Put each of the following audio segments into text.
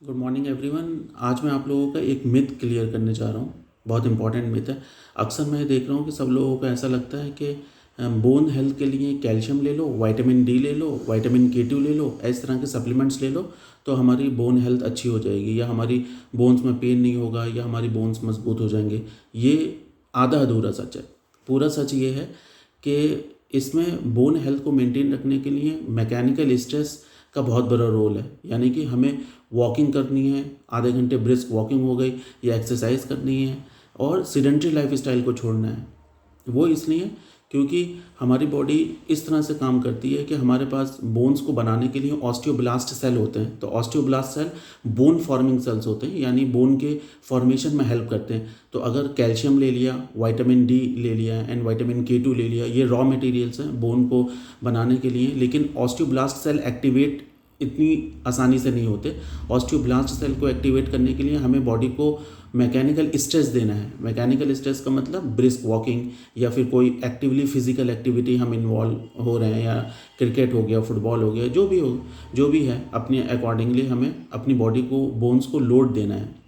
Good morning everyone. आज मैं आप लोगों का एक मिथ क्लियर करने जा रहा हूँ। बहुत इंपॉर्टेंट मिथ है। अक्सर मैं देख रहा हूँ कि सब लोगों को ऐसा लगता है कि बोन हेल्थ के लिए कैल्शियम ले लो, विटामिन डी ले लो, विटामिन K2 ले लो, इस तरह के सप्लीमेंट्स ले लो तो हमारी बोन हेल्थ अच्छी हो जाएगी, या हमारी बोन्स में पेन नहीं होगा, या हमारी बोन्स मजबूत हो जाएंगे। ये आधा अधूरा सच है। पूरा सच ये है कि इसमें बोन हेल्थ को मेंटेन रखने के लिए मैकेनिकल स्ट्रेस का बहुत बड़ा रोल है। यानी कि हमें वॉकिंग करनी है, आधे घंटे ब्रिस्क वॉकिंग हो गई, या एक्सरसाइज करनी है, और सीडेंट्री लाइफ स्टाइल को छोड़ना है। वो इसलिए क्योंकि हमारी बॉडी इस तरह से काम करती है कि हमारे पास बोन्स को बनाने के लिए ऑस्टियोब्लास्ट सेल होते हैं। तो osteoblast cell bone forming cells होते हैं, यानी बोन के फॉर्मेशन में हेल्प करते हैं। तो अगर कैल्शियम ले लिया, विटामिन डी ले लिया एंड विटामिन K2 ले लिया, ये रॉ मटेरियल्स हैं बोन को बनाने के लिए। लेकिन ऑस्टियोब्लास्ट सेल एक्टिवेट इतनी आसानी से नहीं होते। ऑस्टियोब्लास्ट सेल को एक्टिवेट करने के लिए हमें बॉडी को मैकेनिकल स्ट्रेस देना है। मैकेनिकल स्ट्रेस का मतलब ब्रिस्क वॉकिंग, या फिर कोई एक्टिवली फिजिकल एक्टिविटी हम इन्वॉल्व हो रहे हैं, या क्रिकेट हो गया, फुटबॉल हो गया, जो भी है, अपने अकॉर्डिंगली हमें अपनी बॉडी को, बोन्स को लोड देना है।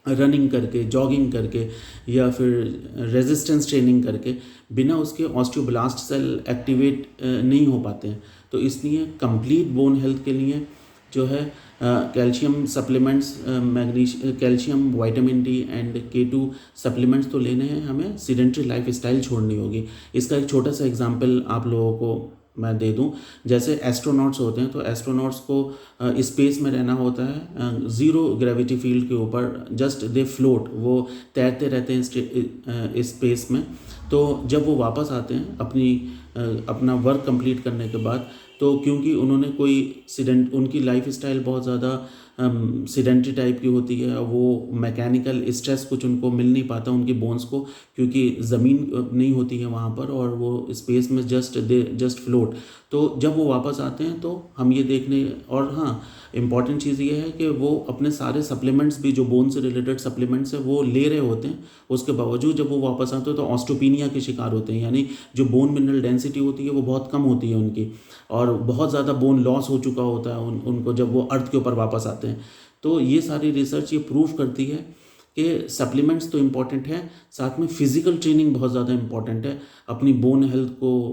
रनिंग करके, जॉगिंग करके, या फिर रेजिस्टेंस ट्रेनिंग करके बिना उसके ऑस्टियोब्लास्ट सेल एक्टिवेट नहीं हो पाते हैं। तो इसलिए कंप्लीट बोन हेल्थ के लिए जो है calcium supplements, calcium, vitamin D and K2 supplements तो लेने हैं। हमें सीडेंट्री लाइफ स्टाइल छोड़नी होगी। इसका एक छोटा सा एग्जांपल आप लोगों को मैं दे दूं। जैसे एस्ट्रोनॉट्स होते हैं, तो एस्ट्रोनॉट्स को स्पेस में रहना होता है, ज़ीरो ग्रेविटी फील्ड के ऊपर, जस्ट दे फ्लोट, वो तैरते रहते हैं स्पेस में। तो जब वो वापस आते हैं अपना वर्क कंप्लीट करने के बाद, तो क्योंकि उन्होंने उनकी लाइफ स्टाइल बहुत ज़्यादा सीडेंट्री टाइप की होती है, वो मैकेनिकल स्ट्रेस कुछ उनको मिल नहीं पाता उनकी बोन्स को, क्योंकि ज़मीन नहीं होती है वहाँ पर, और वो स्पेस में जस्ट फ्लोट। तो जब वो वापस आते हैं तो हम ये देखने, और हाँ, इम्पॉर्टेंट चीज़ ये है कि वो अपने सारे सप्लीमेंट्स भी, जो बोन से रिलेटेड सप्लीमेंट्स हैं, वो ले रहे होते हैं। उसके बावजूद जब वो वापस आते हैं तो ऑस्टोपीनिया के शिकार होते हैं, यानी जो बोन मिनरल डेंसिटी होती है वो बहुत कम होती है उनकी, और बहुत ज़्यादा बोन लॉस हो चुका होता है उनको जब वो अर्थ के ऊपर वापस आते हैं। तो ये सारी रिसर्च ये प्रूव करती है कि सप्लीमेंट्स तो इम्पॉर्टेंट है, साथ में फिजिकल ट्रेनिंग बहुत ज़्यादा इम्पॉर्टेंट है अपनी बोन हेल्थ को